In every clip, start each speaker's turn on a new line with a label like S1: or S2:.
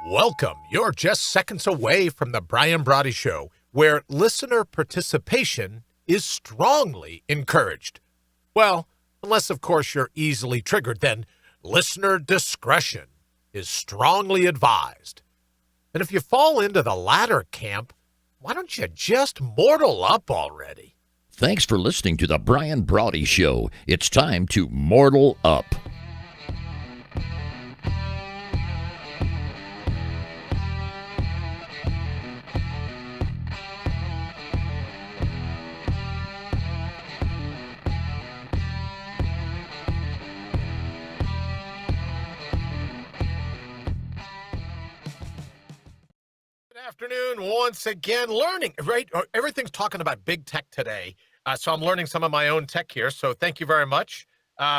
S1: Welcome. You're just seconds away from the Brawdy Show, where listener participation is strongly encouraged. Well, unless, of course, you're easily triggered, then listener discretion is strongly advised. And if you fall into the latter camp, why don't you just mortal up already?
S2: Thanks for listening to the Brawdy Show. It's time to mortal up.
S1: Afternoon once again, learning, right? Everything's talking about big tech today. So I'm learning some of my own tech here. So thank you very much.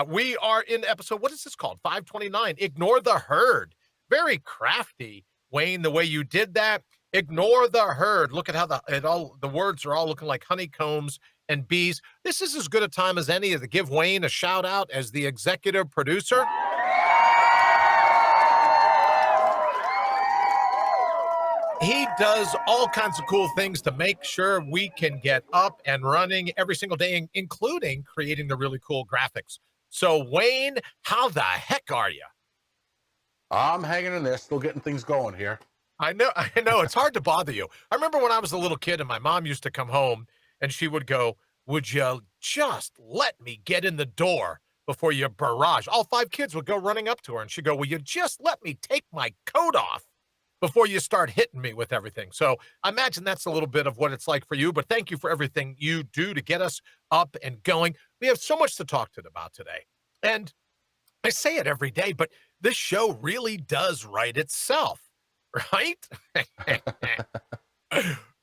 S1: We are in episode, what is this called? 529. Ignore the herd. Very crafty, Wayne, the way you did that. Ignore the herd. Look at how the words are all looking like honeycombs and bees. This is as good a time as any to give Wayne a shout out as the executive producer. He does all kinds of cool things to make sure we can get up and running every single day, including creating the really cool graphics. So, Wayne, how the heck are you?
S3: I'm hanging in there, still getting things going here.
S1: I know. It's hard to bother you. I remember when I was a little kid and my mom used to come home and she would go, "Would you just let me get in the door before you barrage?" All 5 kids would go running up to her and she'd go, "Will you just let me take my coat off before you start hitting me with everything?" So I imagine that's a little bit of what it's like for you, but thank you for everything you do to get us up and going. We have so much to talk about today. And I say it every day, but this show really does write itself, right?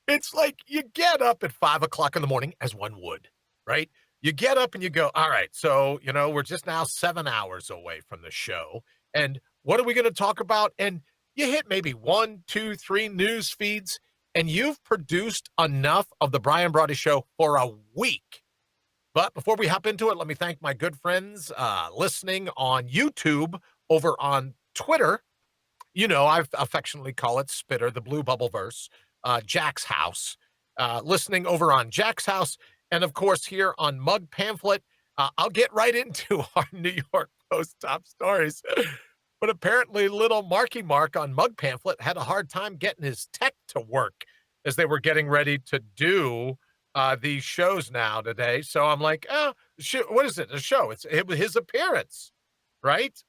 S1: It's like you get up at 5 o'clock in the morning, as one would, right? You get up and you go, all right, so, we're just now 7 hours away from the show. And what are we going to talk about? And you hit maybe 1, 2, 3 news feeds, and you've produced enough of the Brawdy Show for a week. But before we hop into it, let me thank my good friends listening on YouTube, over on Twitter. I affectionately call it Spitter, the Blue Bubble Verse, Jack's House, listening over on Jack's House, and of course here on Mug Pamphlet. I'll get right into our New York Post top stories. But apparently little Marky Mark on Mug Pamphlet had a hard time getting his tech to work as they were getting ready to do these shows now today. So I'm like, what is it? A show. It was his appearance, right?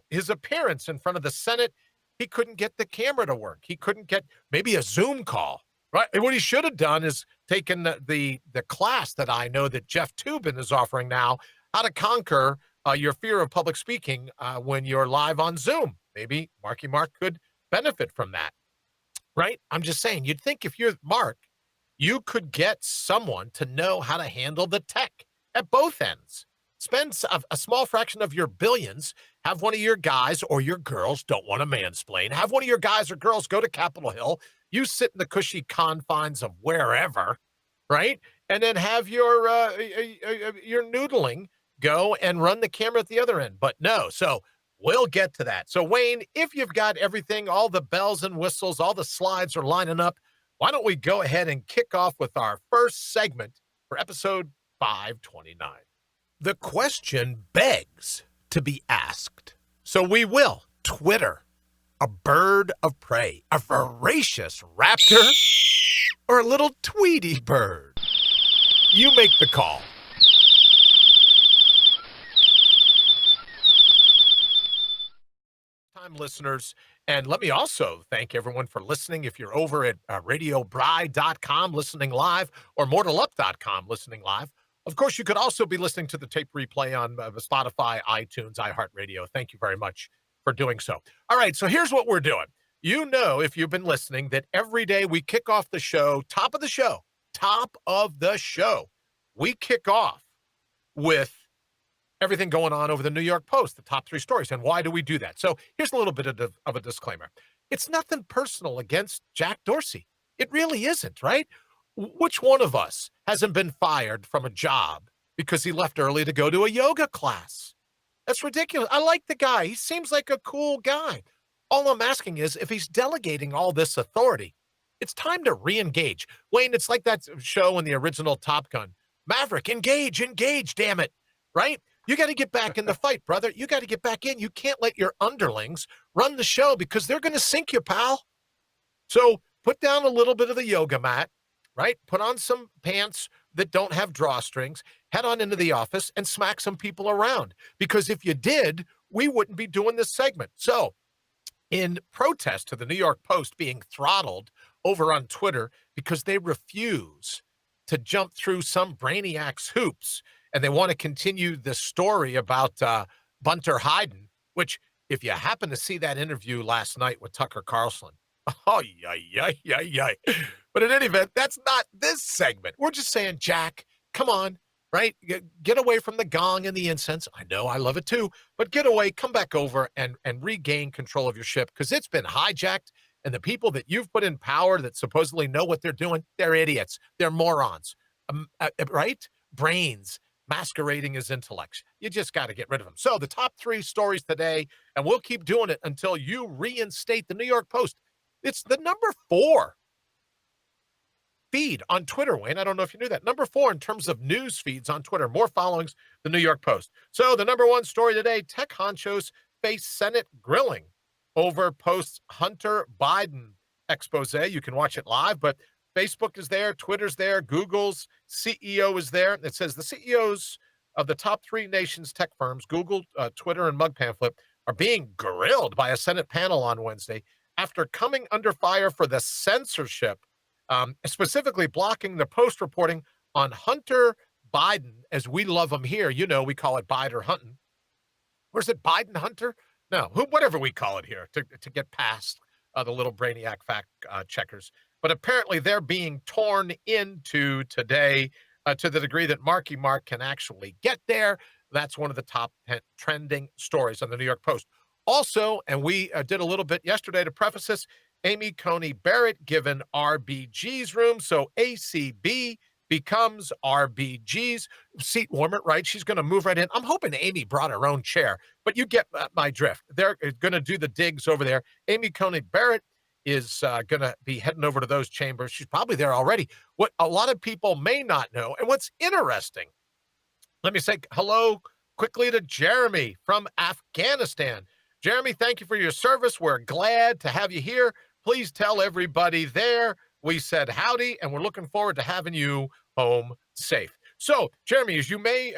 S1: His appearance in front of the Senate. He couldn't get the camera to work. He couldn't get maybe a Zoom call, right? And what he should have done is taken the class that I know that Jeff Toobin is offering now, how to conquer your fear of public speaking when you're live on Zoom. Maybe Marky Mark could benefit from that, right? I'm just saying, you'd think if you're Mark, you could get someone to know how to handle the tech at both ends. Spend a small fraction of your billions, have one of your guys or your girls, don't want to mansplain, have one of your guys or girls go to Capitol Hill, you sit in the cushy confines of wherever, right? And then have your noodling go and run the camera at the other end. But no, so we'll get to that. So Wayne, if you've got everything, all the bells and whistles, all the slides are lining up, why don't we go ahead and kick off with our first segment for episode 529. The question begs to be asked. So we will. Twitter, a bird of prey, a voracious raptor, or a little Tweety bird? You make the call. Listeners, and let me also thank everyone for listening. If you're over at radiobry.com listening live, or mortalup.com listening live, of course you could also be listening to the tape replay on Spotify, iTunes, iHeartRadio. Thank you very much for doing so. All right, so here's what we're doing. If you've been listening, that every day we kick off the show, top of the show, we kick off with everything going on over the New York Post, the top 3 stories. And why do we do that? So here's a little bit of a disclaimer. It's nothing personal against Jack Dorsey. It really isn't, right? Which one of us hasn't been fired from a job because he left early to go to a yoga class? That's ridiculous. I like the guy. He seems like a cool guy. All I'm asking is if he's delegating all this authority, it's time to re-engage. Wayne, it's like that show in the original Top Gun. Maverick, engage, engage, damn it. Right? You got to get back in the fight, brother. You got to get back in. You can't let your underlings run the show because they're going to sink you, pal. So put down a little bit of the yoga mat, right? Put on some pants that don't have drawstrings, head on into the office and smack some people around. Because if you did, we wouldn't be doing this segment. So in protest to the New York Post being throttled over on Twitter because they refuse to jump through some brainiac's hoops, and they want to continue the story about Bunter Hyden, which, if you happen to see that interview last night with Tucker Carlson, oh, yeah. But in any event, that's not this segment. We're just saying, Jack, come on, right? Get away from the gong and the incense. I know I love it too, but get away, come back over and regain control of your ship because it's been hijacked. And the people that you've put in power that supposedly know what they're doing, they're idiots. They're morons, right? Brains masquerading as intellects. You just got to get rid of them. So the top 3 stories today, and we'll keep doing it until you reinstate the New York Post. It's the number 4 feed on Twitter, Wayne. I don't know if you knew that. Number 4 in terms of news feeds on Twitter. More followings, the New York Post. So the number 1 story today, tech honchos face Senate grilling over posts Hunter Biden expose. You can watch it live, but Facebook is there, Twitter's there, Google's CEO is there. It says the CEOs of the top 3 nations' tech firms, Google, Twitter, and Mug Pamphlet, are being grilled by a Senate panel on Wednesday after coming under fire for the censorship, specifically blocking the Post reporting on Hunter Biden, as we love him here. You know, we call it Bider hunting. Or is it Biden Hunter? No, whatever we call it here to get past the little brainiac fact checkers. But apparently they're being torn into today to the degree that Marky Mark can actually get there. That's one of the top 10 trending stories on the New York Post. Also, and we did a little bit yesterday to preface this, Amy Coney Barrett given RBG's room. So ACB becomes RBG's seat warmer, right? She's going to move right in. I'm hoping Amy brought her own chair, but you get my drift. They're going to do the digs over there. Amy Coney Barrett is going to be heading over to those chambers. She's probably there already. What a lot of people may not know, and what's interesting, let me say hello quickly to Jeremy from Afghanistan. Jeremy, thank you for your service. We're glad to have you here. Please tell everybody there we said howdy, and we're looking forward to having you home safe. So, Jeremy, as you may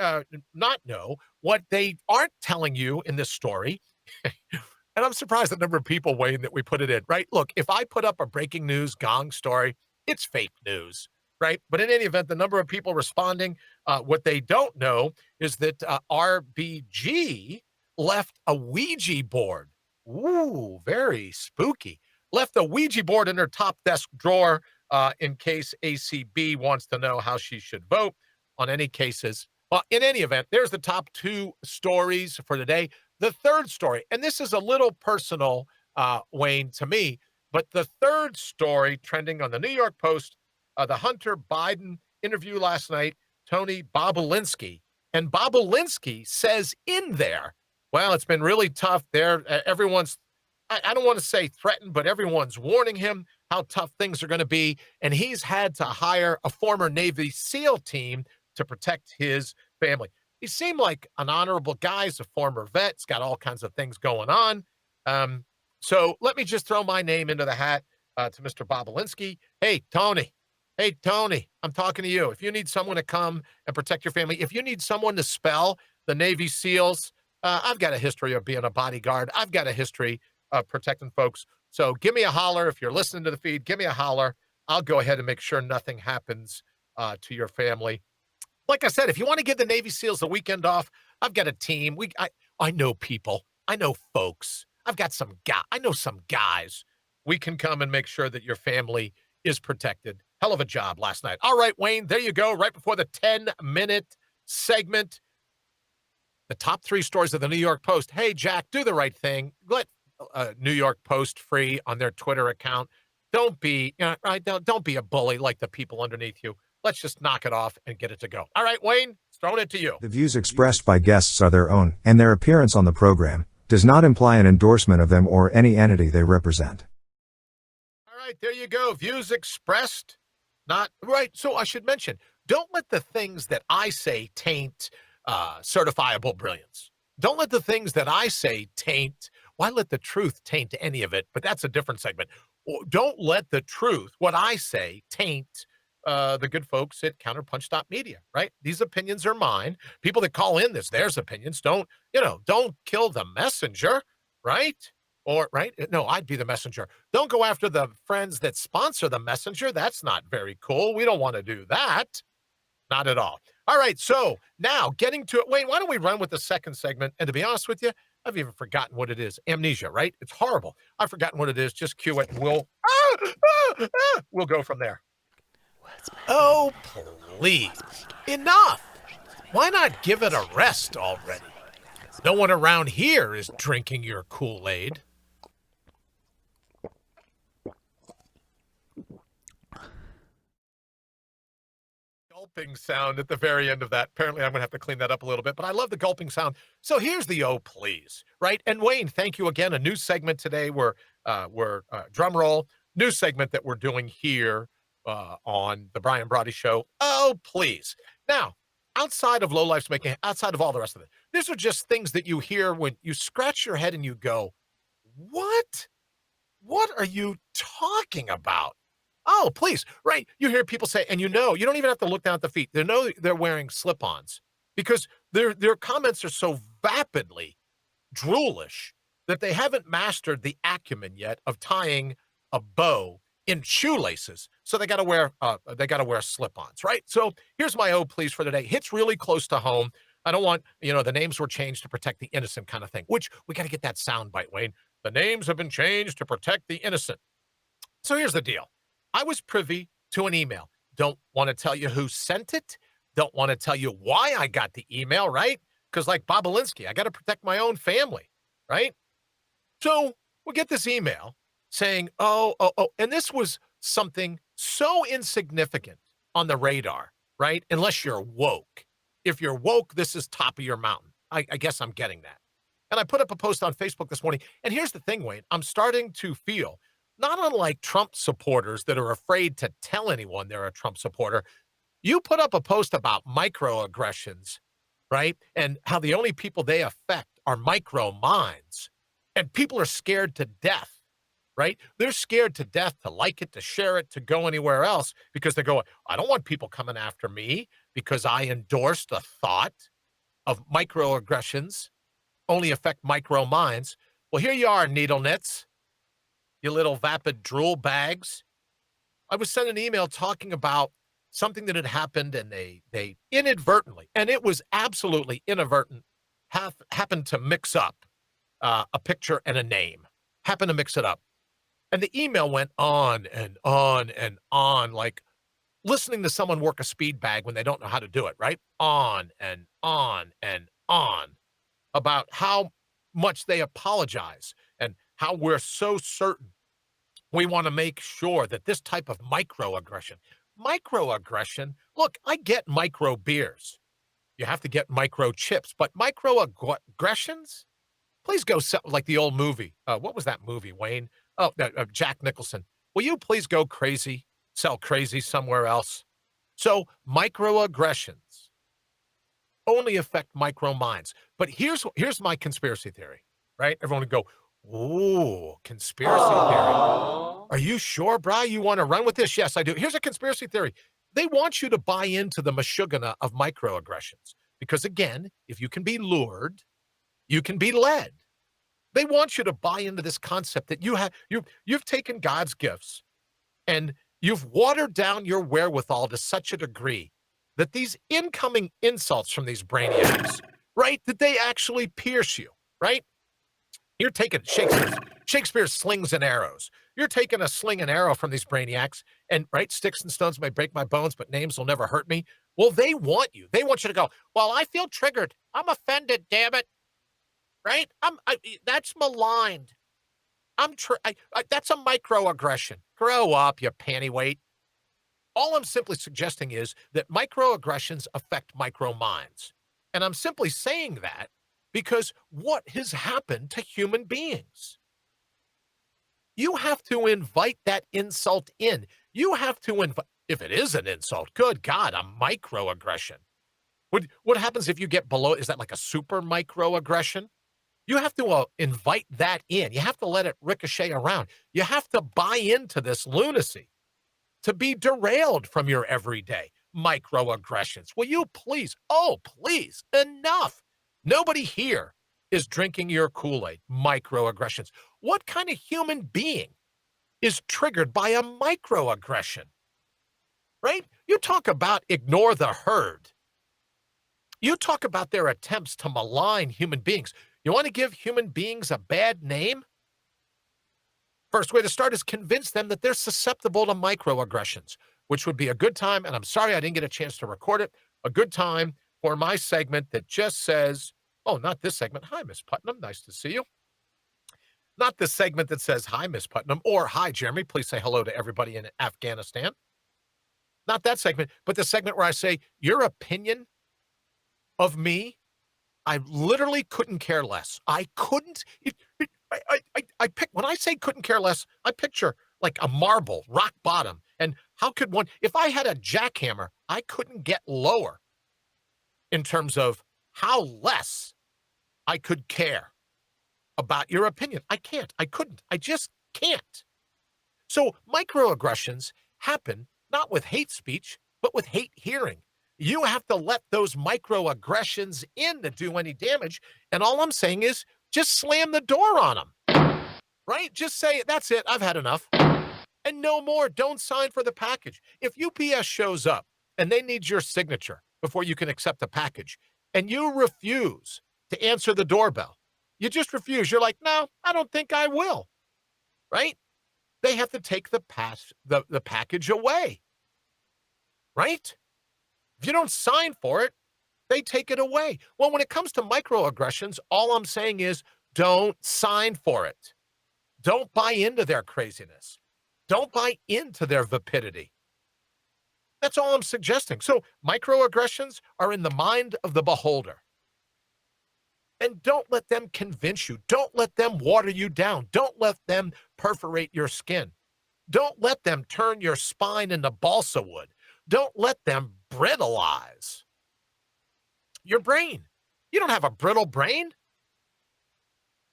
S1: not know, what they aren't telling you in this story, and I'm surprised the number of people, Wayne, that we put it in, right? Look, if I put up a breaking news gong story, it's fake news, right? But in any event, the number of people responding, what they don't know is that RBG left a Ouija board. Ooh, very spooky. Left a Ouija board in her top desk drawer in case ACB wants to know how she should vote on any cases. Well, in any event, there's the top 2 stories for today. The third story, and this is a little personal, Wayne, to me, but the third story trending on the New York Post, the Hunter Biden interview last night, Tony Bobulinski. And Bobulinski says in there, well, it's been really tough there. Everyone's, I don't want to say threatened, but everyone's warning him how tough things are going to be. And he's had to hire a former Navy SEAL team to protect his family. He seemed like an honorable guy. He's a former vet. He's got all kinds of things going on. So let me just throw my name into the hat to Mr. Bobulinski. Hey, Tony. Hey, Tony, I'm talking to you. If you need someone to come and protect your family, if you need someone to spell the Navy SEALs, I've got a history of being a bodyguard. I've got a history of protecting folks. So give me a holler. If you're listening to the feed, give me a holler. I'll go ahead and make sure nothing happens to your family. Like I said, if you want to give the Navy SEALs the weekend off, I've got a team. I know people. I know folks. I've got some guys. I know some guys. We can come and make sure that your family is protected. Hell of a job last night. All right, Wayne, there you go. Right before the 10-minute segment, the top 3 stories of the New York Post. Hey, Jack, do the right thing. Let New York Post free on their Twitter account. Don't be, don't be a bully like the people underneath you. Let's just knock it off and get it to go. All right, Wayne, throwing it to you.
S4: The views expressed by guests are their own, and their appearance on the program does not imply an endorsement of them or any entity they represent.
S1: All right, there you go. Views expressed, not right. So I should mention, don't let the things that I say taint certifiable brilliance. Don't let the things that I say taint. Why let the truth taint any of it? But that's a different segment. Don't let the truth, what I say, taint the good folks at Counterpunch.media, right? These opinions are mine. People that call in this, there's opinions. Don't kill the messenger, right? Or, right? No, I'd be the messenger. Don't go after the friends that sponsor the messenger. That's not very cool. We don't want to do that. Not at all. All right, so now getting to it. Wayne, why don't we run with the second segment? And to be honest with you, I've even forgotten what it is. Amnesia, right? It's horrible. I've forgotten what it is. Just cue it and we'll go from there. Oh, please. Enough. Why not give it a rest already? No one around here is drinking your Kool-Aid. Gulping sound at the very end of that. Apparently, I'm going to have to clean that up a little bit, but I love the gulping sound. So here's the oh, please, right? And Wayne, thank you again. A new segment today. We're drum roll, new segment that we're doing here on the Brian Brawdy Show. Oh, please. Now, outside of Low Life's Making, outside of all the rest of it, these are just things that you hear when you scratch your head and you go, what? What are you talking about? Oh, please, right? You hear people say, and you don't even have to look down at the feet. They know they're wearing slip-ons because their comments are so vapidly droolish that they haven't mastered the acumen yet of tying a bow in shoelaces. So they got to wear slip-ons, right? So here's my oh, please for today. Hits really close to home. I don't want, the names were changed to protect the innocent kind of thing, which we got to get that sound bite, Wayne. The names have been changed to protect the innocent. So here's the deal. I was privy to an email. Don't want to tell you who sent it. Don't want to tell you why I got the email, right? Because like Bob Alinsky, I got to protect my own family, right? So we get this email saying, oh, and this was something so insignificant on the radar, right? Unless you're woke. If you're woke, this is top of your mountain. I guess I'm getting that. And I put up a post on Facebook this morning. And here's the thing, Wayne, I'm starting to feel, not unlike Trump supporters that are afraid to tell anyone they're a Trump supporter, you put up a post about microaggressions, right? And how the only people they affect are micro minds. And people are scared to death, right? They're scared to death to like it, to share it, to go anywhere else because they go, I don't want people coming after me because I endorsed a thought of microaggressions only affect micro minds. Well, here you are, needle nits, you little vapid drool bags. I was sent an email talking about something that had happened, and they inadvertently, and it was absolutely inadvertent, happened to mix up a picture and a name, happened to mix it up. And the email went on and on and on, like listening to someone work a speed bag when they don't know how to do it, right? On and on and on about how much they apologize and how we're so certain we want to make sure that this type of microaggression, look, I get micro beers. You have to get micro chips, but microaggressions, please go sell, like the old movie. What was that movie, Wayne? Oh, Jack Nicholson. Will you please go crazy, sell crazy somewhere else? So microaggressions only affect micro minds. But here's my conspiracy theory, right? Everyone would go, ooh, conspiracy theory. Are you sure, Bri? You want to run with this? Yes, I do. Here's a conspiracy theory. They want you to buy into the mashugana of microaggressions. Because again, if you can be lured, you can be led. They want you to buy into this concept that you've taken God's gifts and you've watered down your wherewithal to such a degree that these incoming insults from these brainiacs, right, that they actually pierce you, right? You're taking Shakespeare's slings and arrows. You're taking a sling and arrow from these brainiacs, and right, sticks and stones may break my bones, but names will never hurt me. Well, they want you. They want you to go, well, I feel triggered. I'm offended, damn it. Right? That's maligned. That's a microaggression. Grow up, you pantyweight. All I'm simply suggesting is that microaggressions affect micro minds. And I'm simply saying that because what has happened to human beings? You have to invite that insult in. You have to invite, if it is an insult, good God, a microaggression. What happens if you get below? Is that like a super microaggression? You have to invite that in. You have to let it ricochet around. You have to buy into this lunacy to be derailed from your everyday microaggressions. Will you please, oh, please, enough. Nobody here is drinking your Kool-Aid, microaggressions. What kind of human being is triggered by a microaggression? Right? You talk about ignore the herd. You talk about their attempts to malign human beings. You want to give human beings a bad name? First way to start is convince them that they're susceptible to microaggressions, which would be a good time, and I'm sorry I didn't get a chance to record it, a good time for my segment that just says, oh, not this segment. Hi, Miss Putnam. Nice to see you. Not the segment that says, hi, Miss Putnam, or hi, Jeremy. Please say hello to everybody in Afghanistan. Not that segment, but the segment where I say, your opinion of me, I literally couldn't care less. I couldn't. I pick, when I say couldn't care less, I picture like a marble, rock bottom. And how could one, if I had a jackhammer, I couldn't get lower in terms of how less I could care about your opinion. I can't. I couldn't. I just can't. So microaggressions happen not with hate speech, but with hate hearing. You have to let those microaggressions in to do any damage. And all I'm saying is just slam the door on them, right? Just say, that's it. I've had enough. And no more. Don't sign for the package. If UPS shows up and they need your signature before you can accept the package, and you refuse to answer the doorbell, you just refuse. You're like, no, I don't think I will, right? They have to take the package away, right? If you don't sign for it, they take it away. Well, when it comes to microaggressions, all I'm saying is don't sign for it. Don't buy into their craziness. Don't buy into their vapidity. That's all I'm suggesting. So microaggressions are in the mind of the beholder. And don't let them convince you. Don't let them water you down. Don't let them perforate your skin. Don't let them turn your spine into balsa wood. Don't let them brittleize your brain. You don't have a brittle brain.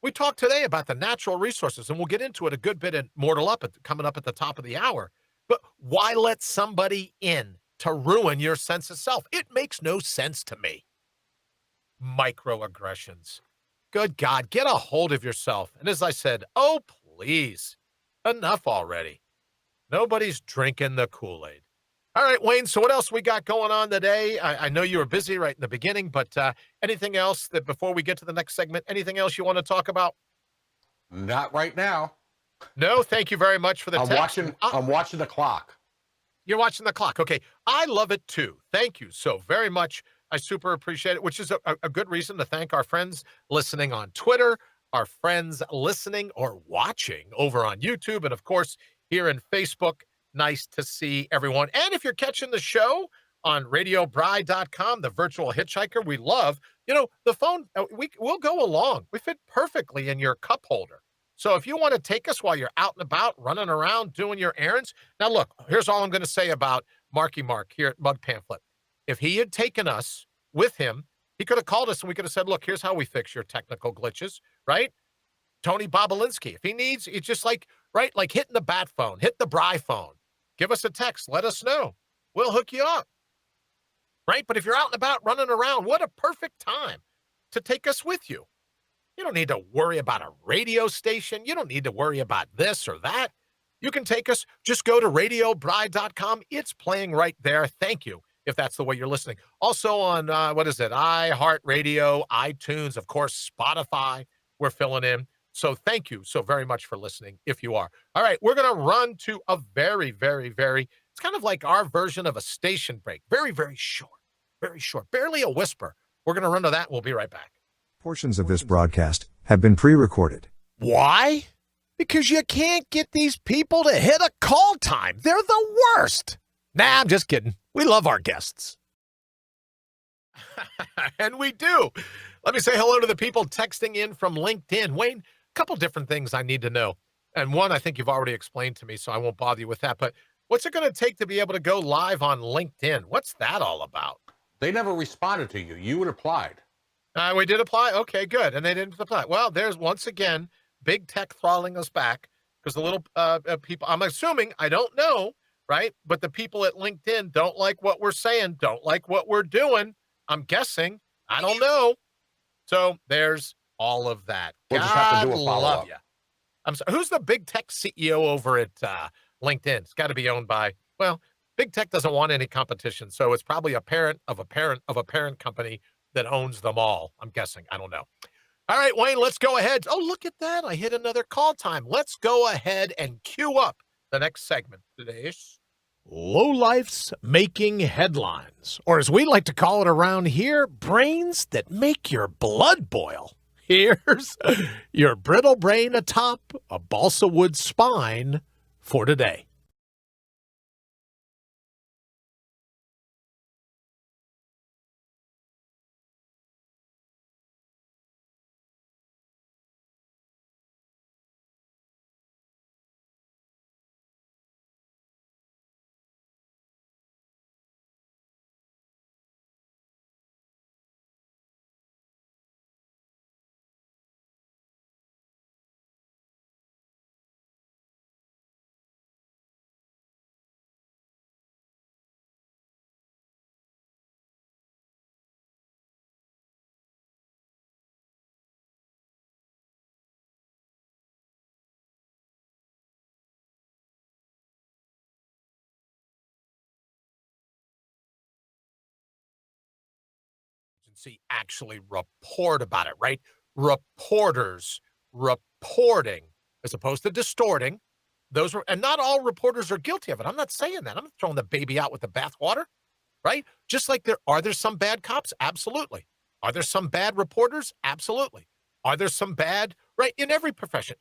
S1: We talked today about the natural resources, and we'll get into it a good bit in Mortal Up coming up at the top of the hour. But why let somebody in to ruin your sense of self? It makes no sense to me. Microaggressions. Good God, get a hold of yourself. And as I said, oh, please, enough already. Nobody's drinking the Kool-Aid. All right, Wayne, so what else we got going on today? I know you were busy right in the beginning, but anything else that before we get to the next segment, anything else you want to talk about?
S3: Not right now.
S1: No, thank you very much for the text.
S3: I'm watching the clock.
S1: You're watching the clock. Okay, I love it too. Thank you so very much. I super appreciate it, which is a good reason to thank our friends listening on Twitter, our friends listening or watching over on YouTube, and of course, here in Facebook. Nice to see everyone. And if you're catching the show on radiobry.com, the virtual hitchhiker, we love, the phone, we'll go along. We fit perfectly in your cup holder. So if you want to take us while you're out and about, running around, doing your errands. Now, look, here's all I'm going to say about Marky Mark here at Mug Pamphlet. If he had taken us with him, he could have called us and we could have said, look, here's how we fix your technical glitches, right? Tony Bobolinsky, if he needs, it's just like, right, like hitting the bat phone, hit the Bry phone. Give us a text. Let us know. We'll hook you up, right? But if you're out and about running around, what a perfect time to take us with you. You don't need to worry about a radio station. You don't need to worry about this or that. You can take us. Just go to radiobry.com. It's playing right there. Thank you, if that's the way you're listening. Also on, iHeartRadio, iTunes, of course, Spotify, we're filling in. So thank you so very much for listening, if you are. All right, we're going to run to a very, very, it's kind of like our version of a station break. Very, very short, barely a whisper. We're going to run to that. We'll be right back.
S4: Portions of this broadcast have been pre-recorded.
S1: Why? Because you can't get these people to hit a call time. They're the worst. Nah, I'm just kidding. We love our guests. And we do. Let me say hello to the people texting in from LinkedIn. Wayne, a couple different things I need to know. And one, I think you've already explained to me, so I won't bother you with that. But what's it going to take to be able to go live on LinkedIn? What's that all about?
S3: They never responded to you. You had applied.
S1: We did apply? Okay, good. And they didn't apply. Well, there's once again big tech throttling us back because the little people, I'm assuming, I don't know, right? But the people at LinkedIn don't like what we're saying, don't like what we're doing. I'm guessing. I don't know. So there's all of that.
S3: We'll just have to do a
S1: God
S3: follow-up.
S1: love you. I'm sorry. Who's the big tech CEO over at LinkedIn? It's got to be owned by, well, big tech doesn't want any competition. So it's probably a parent of a parent of a parent company that owns them all. I'm guessing. I don't know. All right, Wayne, let's go ahead. Oh, look at that. I hit another call time. Let's go ahead and queue up the next segment today. Lowlife's making headlines, or as we like to call it around here, brains that make your blood boil. Here's your brittle brain atop a balsa wood spine for today. Agency actually report about it, right? Reporters reporting as opposed to distorting. Those were, and not all reporters are guilty of it. I'm not saying that. I'm not throwing the baby out with the bathwater, right? Just like there some bad cops? Absolutely. Are there some bad reporters? Absolutely. Are there some bad, right? In every profession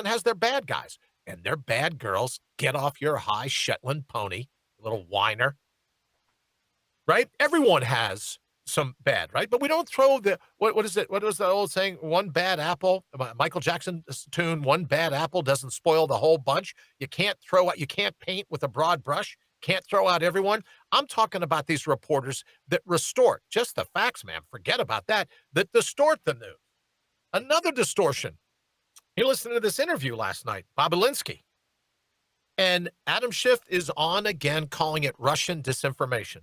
S1: has their bad guys and their bad girls. Get off your high Shetland pony, little whiner, right? Everyone has some bad, right? But we don't throw the, what is it? What was the old saying? One bad apple, Michael Jackson's tune, one bad apple doesn't spoil the whole bunch. You can't you can't paint with a broad brush. Can't throw out everyone. I'm talking about these reporters that restore just the facts, man. Forget about that distort the news. Another distortion. You listened to this interview last night, Bobulinski. And Adam Schiff is on again calling it Russian disinformation.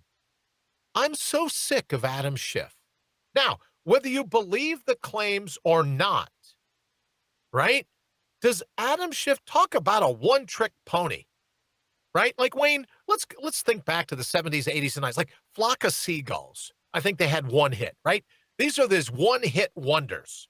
S1: I'm so sick of Adam Schiff. Now, whether you believe the claims or not, right? Does Adam Schiff talk about a one-trick pony? Right? Like, Wayne, let's think back to the 70s, 80s, and 90s. Like Flock of Seagulls. I think they had one hit, right? These are these one-hit wonders.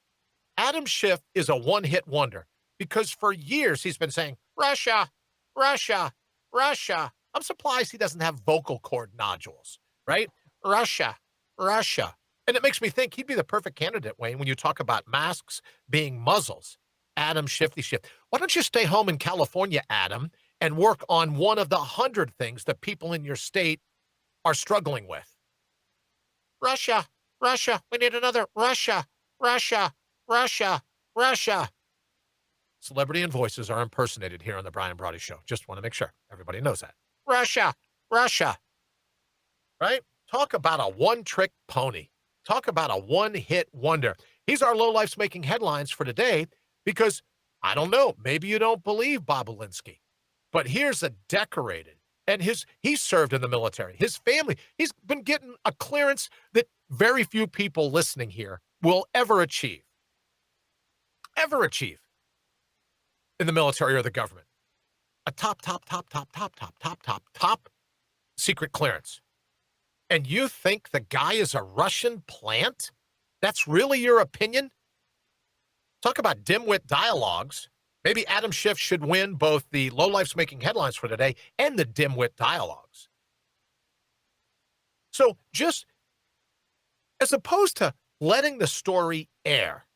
S1: Adam Schiff is a one-hit wonder because for years he's been saying, Russia, Russia, Russia. I'm surprised he doesn't have vocal cord nodules, right? Russia, Russia. And it makes me think he'd be the perfect candidate, Wayne, when you talk about masks being muzzles. Adam Shifty Schiff. Why don't you stay home in California, Adam, and work on one of the 100 things that people in your state are struggling with? Russia, Russia. We need another Russia, Russia, Russia, Russia. Celebrity and voices are impersonated here on the Brian Brawdy Show. Just want to make sure everybody knows that. Russia, Russia. Right? Talk about a one-trick pony. Talk about a one-hit wonder. He's our lowlife's making headlines for today because, I don't know, maybe you don't believe Bobulinski, but here's a decorated, and he served in the military. His family, he's been getting a clearance that very few people listening here will ever achieve in the military or the government. A top secret clearance. And you think the guy is a Russian plant? That's really your opinion? Talk about dimwit dialogues. Maybe Adam Schiff should win both the lowlife's making headlines for today and the dimwit dialogues. So just as opposed to letting the story air,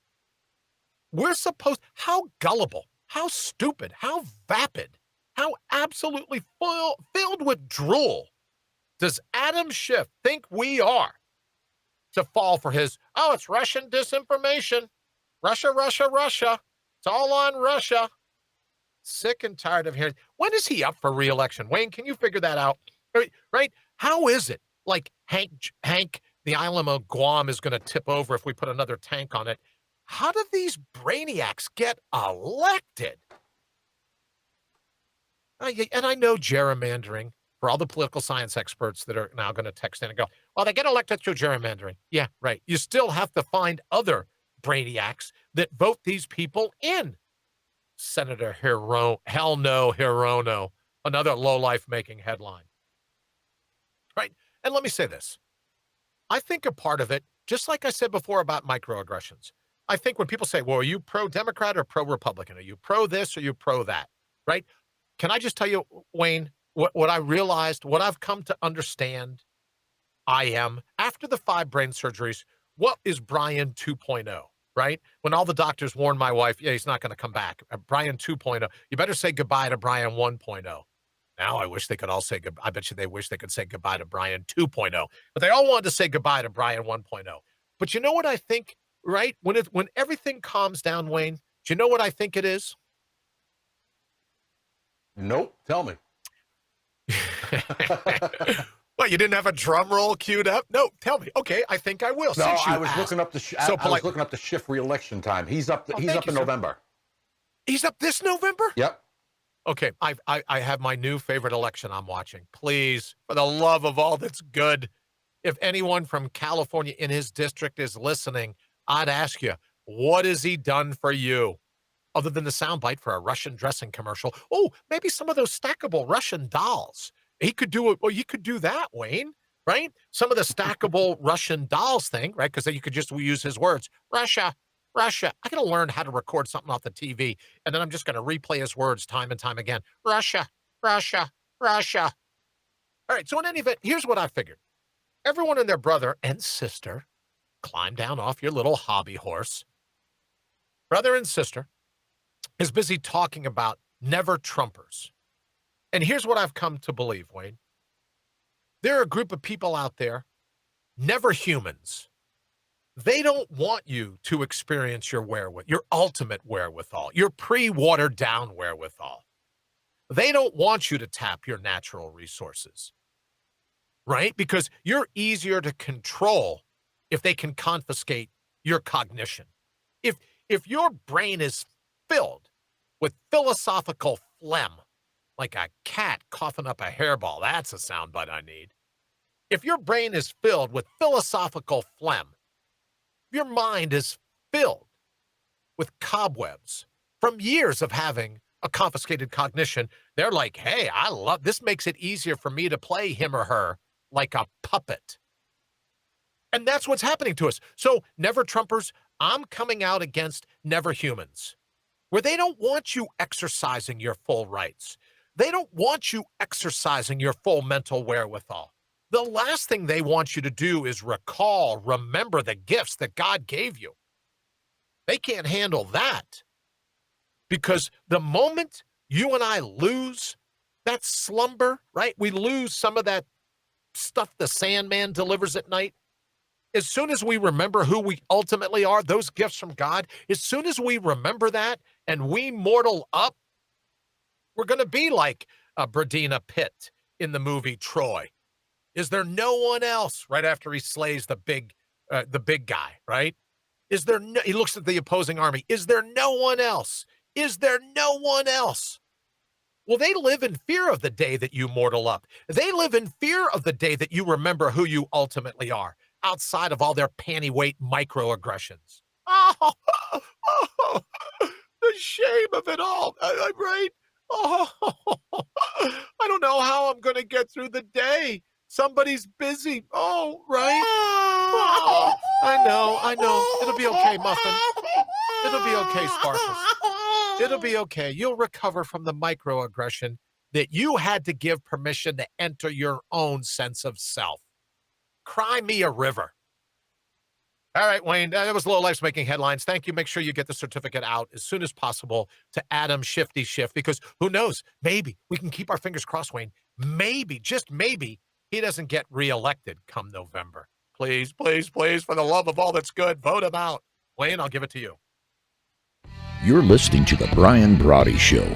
S1: how gullible, how stupid, how vapid, how absolutely filled with drool does Adam Schiff think we are to fall for his, oh, it's Russian disinformation. Russia, Russia, Russia. It's all on Russia. Sick and tired of hearing. When is he up for re-election? Wayne, can you figure that out? Right? How is it? Like Hank, the island of Guam is going to tip over if we put another tank on it. How do these brainiacs get elected? And I know gerrymandering, for all the political science experts that are now going to text in and go, well, they get elected through gerrymandering. Yeah, right. You still have to find other brainiacs that vote these people in. Senator hell no, Hirono, another lowlife making headline. Right? And let me say this. I think a part of it, just like I said before about microaggressions, I think when people say, well, are you pro-Democrat or pro-Republican? Are you pro this or you pro that? Right? Can I just tell you, Wayne, what I realized, what I've come to understand I am, after the 5 brain surgeries, what is Brian 2.0, right? When all the doctors warned my wife, yeah, he's not going to come back. Brian 2.0, you better say goodbye to Brian 1.0. Now I wish they could all say goodbye. I bet you they wish they could say goodbye to Brian 2.0, but they all wanted to say goodbye to Brian 1.0. But you know what I think, right? When everything calms down, Wayne, do you know what I think it is?
S3: Nope. Tell me.
S1: Well, you didn't have a drum roll queued up? No, tell me. Okay, I think I will.
S3: No,
S1: I
S3: was looking up the I was looking up the shift re-election time. He's up. He's up in November.
S1: He's up this November?
S3: Yep.
S1: Okay, I have my new favorite election I'm watching. Please, for the love of all that's good, if anyone from California in his district is listening, I'd ask you, what has he done for you? Other than the soundbite for a Russian dressing commercial. Oh, maybe some of those stackable Russian dolls. He could do it. Well, you could do that, Wayne, right? Some of the stackable Russian dolls thing, right? Because then you could just use his words. Russia, Russia. I got to learn how to record something off the TV, and then I'm just going to replay his words time and time again. Russia, Russia, Russia. All right, so in any event, here's what I figured. Everyone and their brother and sister climb down off your little hobby horse. Brother and sister is busy talking about never Trumpers. And here's what I've come to believe, Wayne. There are a group of people out there, never humans. They don't want you to experience your ultimate wherewithal, your pre-watered down wherewithal. They don't want you to tap your natural resources, right? Because you're easier to control if they can confiscate your cognition. If your brain is filled with philosophical phlegm, like a cat coughing up a hairball, that's a soundbite I need. If your brain is filled with philosophical phlegm, if your mind is filled with cobwebs from years of having a confiscated cognition, they're like, hey, this makes it easier for me to play him or her like a puppet. And that's what's happening to us. So, never Trumpers, I'm coming out against never humans, where they don't want you exercising your full rights. They don't want you exercising your full mental wherewithal. The last thing they want you to do is remember the gifts that God gave you. They can't handle that. Because the moment you and I lose that slumber, right? We lose some of that stuff the Sandman delivers at night. As soon as we remember who we ultimately are, those gifts from God, as soon as we remember that and we mortal up, we're going to be like Bradina Pitt in the movie Troy. Is there no one else right after he slays the big guy, right? He looks at the opposing army. Is there no one else? Is there no one else? Well, they live in fear of the day that you mortal up. They live in fear of the day that you remember who you ultimately are, outside of all their pantyweight microaggressions. Oh, the shame of it all, right? Oh, I don't know how I'm going to get through the day. Somebody's busy. Oh, right? Oh, I know. It'll be okay, Muffin. It'll be okay, Sparkles. It'll be okay. You'll recover from the microaggression that you had to give permission to enter your own sense of self. Cry me a river. All right, Wayne, that was Low Life's Making Headlines. Thank you. Make sure you get the certificate out as soon as possible to Adam Shifty Shift, because who knows? Maybe we can keep our fingers crossed, Wayne. Maybe, just maybe, he doesn't get reelected come November. Please, please, please, for the love of all that's good, vote him out. Wayne, I'll give it to you.
S2: You're listening to The Brian Brawdy Show.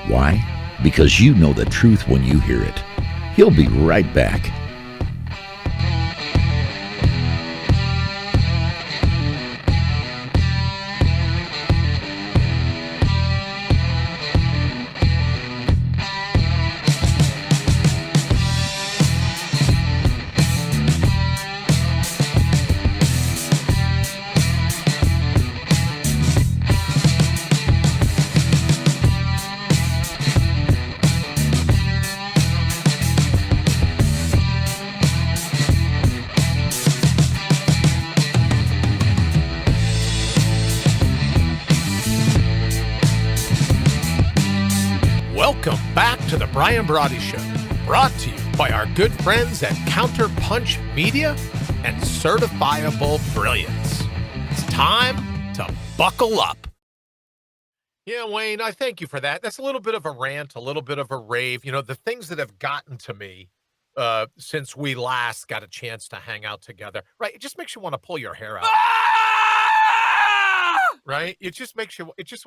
S2: Why? Because you know the truth when you hear it. He'll be right back.
S1: Welcome back to the Brian Brawdy Show, brought to you by our good friends at Counterpunch Media and Certifiable Brilliance. It's time to buckle up. Yeah, Wayne, I thank you for that. That's a little bit of a rant, a little bit of a rave. You know, the things that have gotten to me since we last got a chance to hang out together, right? It just makes you want to pull your hair out. Right? It just makes you just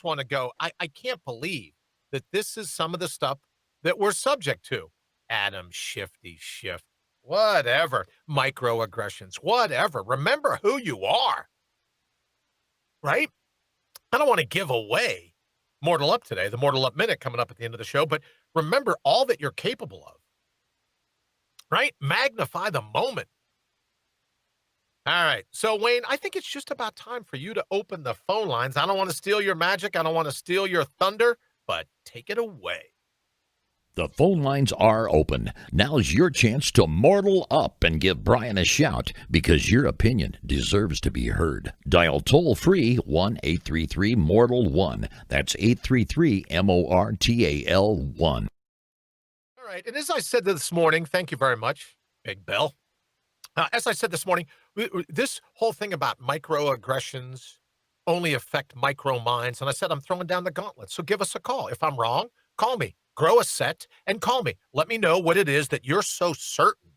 S1: want to go, I can't believe that this is some of the stuff that we're subject to. Adam Shifty Shift, whatever, microaggressions, whatever. Remember who you are, right? I don't want to give away Mortal Up today, the Mortal Up Minute coming up at the end of the show, but remember all that you're capable of, right? Magnify the moment. All right. So, Wayne, I think it's just about time for you to open the phone lines. I don't want to steal your magic. I don't want to steal your thunder, but take it away.
S2: The phone lines are open. Now's your chance to mortal up and give Brian a shout because your opinion deserves to be heard. Dial toll-free 1-833-MORTAL-1. That's 833-MORTAL-1.
S1: All right. And as I said this morning, thank you very much, Big Bill. As I said this morning, this whole thing about microaggressions only affect micro minds. And I said, I'm throwing down the gauntlet. So give us a call. If I'm wrong, call me. Grow a set and call me. Let me know what it is that you're so certain,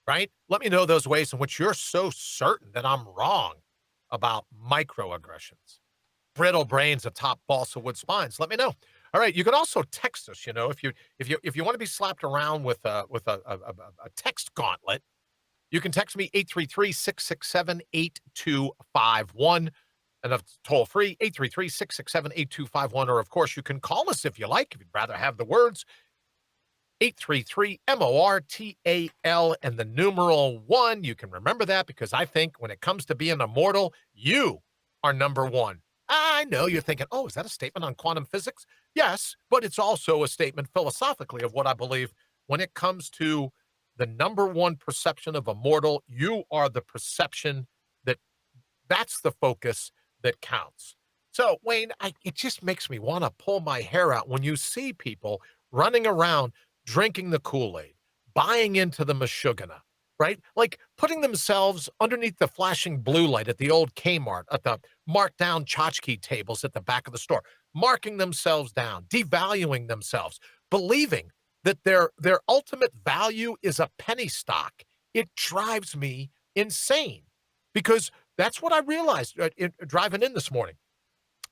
S1: right? Let me know those ways in which you're so certain that I'm wrong about microaggressions. Brittle brains atop balsa wood spines. Let me know. All right. You can also text us, you know, if you want to be slapped around with a text gauntlet, you can text me 833-667-8251. And that's toll free, 833-667-8251. Or, of course, you can call us if you like, if you'd rather have the words, 833-MORTAL and the numeral 1. You can remember that because I think when it comes to being immortal, you are number one. I know you're thinking, oh, is that a statement on quantum physics? Yes, but it's also a statement philosophically of what I believe when it comes to the number one perception of a mortal. You are the perception that's the focus that counts. So, Wayne, it just makes me want to pull my hair out when you see people running around drinking the Kool-Aid, buying into the Meshuggah, right? Like putting themselves underneath the flashing blue light at the old Kmart, at the marked down tchotchke tables at the back of the store, marking themselves down, devaluing themselves, believing that their ultimate value is a penny stock. It drives me insane because that's what I realized driving in this morning,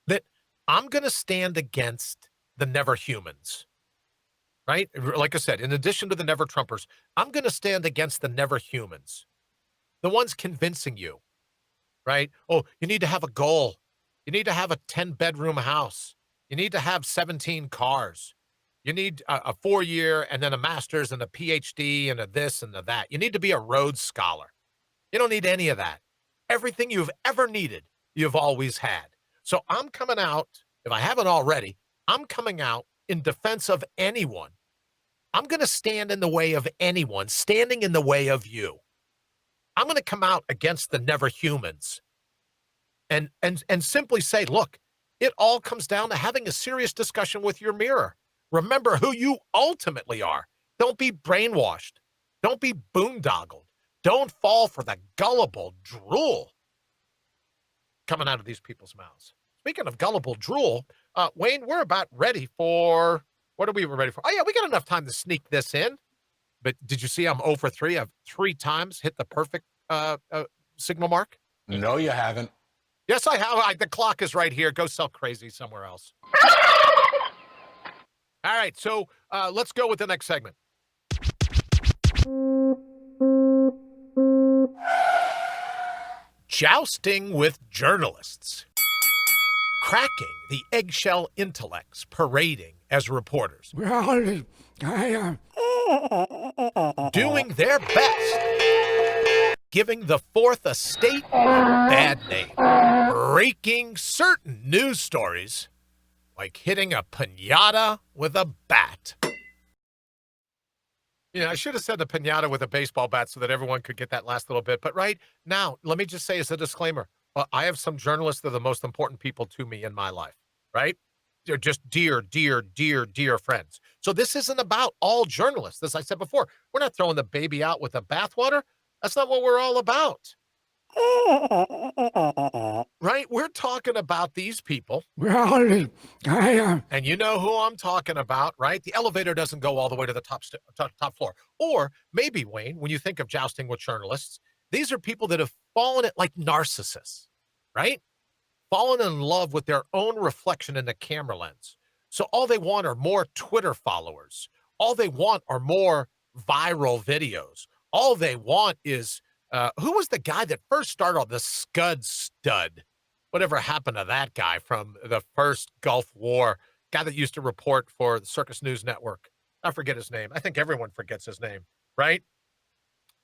S1: that I'm going to stand against the never humans, right? Like I said, in addition to the never Trumpers, I'm going to stand against the never humans, the ones convincing you, right? Oh, you need to have a goal. You need to have a 10-bedroom house. You need to have 17 cars. You need a 4-year and then a master's and a PhD and a this and a that. You need to be a Rhodes Scholar. You don't need any of that. Everything you've ever needed, you've always had. So I'm coming out, if I haven't already, I'm coming out in defense of anyone. I'm going to stand in the way of anyone, standing in the way of you. I'm going to come out against the never humans and simply say, look, it all comes down to having a serious discussion with your mirror. Remember who you ultimately are. Don't be brainwashed. Don't be boondoggled. Don't fall for the gullible drool coming out of these people's mouths. Speaking of gullible drool, Wayne, we're about ready for, what are we ready for? Oh, yeah, we got enough time to sneak this in. But did you see I'm 0 for 3? I've 3 times hit the perfect signal mark.
S3: No, you haven't.
S1: Yes, I have. The clock is right here. Go sell crazy somewhere else. All right, so let's go with the next segment. Jousting with journalists. Cracking the eggshell intellects parading as reporters.
S5: Brawdy,
S1: Doing their best. Giving the Fourth Estate a bad name. Breaking certain news stories like hitting a piñata with a bat. Yeah, I should have said the piñata with a baseball bat so that everyone could get that last little bit. But right now, let me just say as a disclaimer, I have some journalists that are the most important people to me in my life, right? They're just dear, dear, dear, dear friends. So this isn't about all journalists. As I said before, we're not throwing the baby out with the bathwater. That's not what we're all about. Right? We're talking about these people.
S5: Brawdy,
S1: And you know who I'm talking about, right? The elevator doesn't go all the way to the top floor. Or maybe, Wayne, when you think of jousting with journalists, these are people that have fallen at like narcissists, right? Fallen in love with their own reflection in the camera lens. So all they want are more Twitter followers. All they want are more viral videos. All they want is, who was the guy that first started all the Scud Stud? Whatever happened to that guy from the first Gulf War, guy that used to report for the Circus News Network? I forget his name. I think everyone forgets his name, right?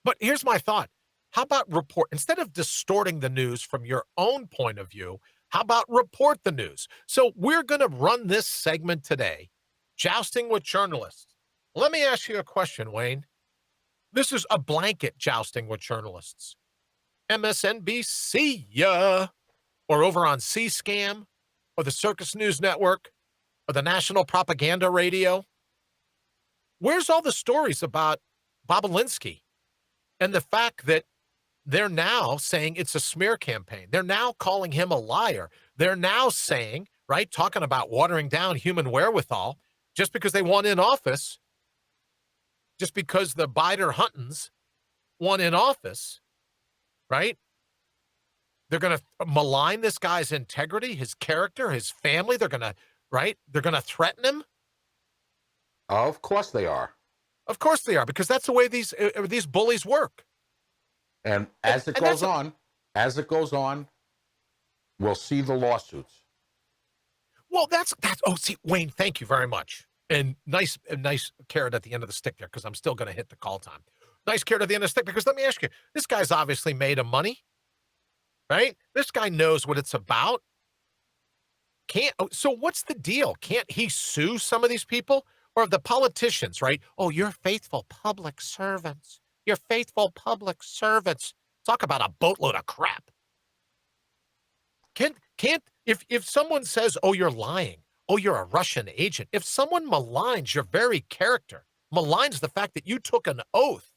S1: But here's my thought. How about instead of distorting the news from your own point of view, how about report the news? So we're going to run this segment today, jousting with journalists. Let me ask you a question, Wayne. This is a blanket jousting with journalists. MSNBC, or over on C-Scam, or the Circus News Network, or the National Propaganda Radio. Where's all the stories about Bobolinsky and the fact that they're now saying it's a smear campaign? They're now calling him a liar. They're now saying, right, talking about watering down human wherewithal just because they won in office, just because the Bider Huntons won in office, right? They're going to malign this guy's integrity, his character, his family. They're going to, right? They're going to threaten him.
S3: Of course they are.
S1: Of course they are, because that's the way these bullies work.
S3: And as it goes on, we'll see the lawsuits.
S1: Well, that's see, Wayne, thank you very much. And nice carrot at the end of the stick there, because I'm still going to hit the call time. Nice carrot at the end of the stick, because let me ask you, this guy's obviously made of money, right? This guy knows what it's about. So what's the deal? Can't he sue some of these people? Or the politicians, right? Oh, you're faithful public servants. You're faithful public servants. Talk about a boatload of crap. If someone says, oh, you're lying, oh, you're a Russian agent, if someone maligns your very character, maligns the fact that you took an oath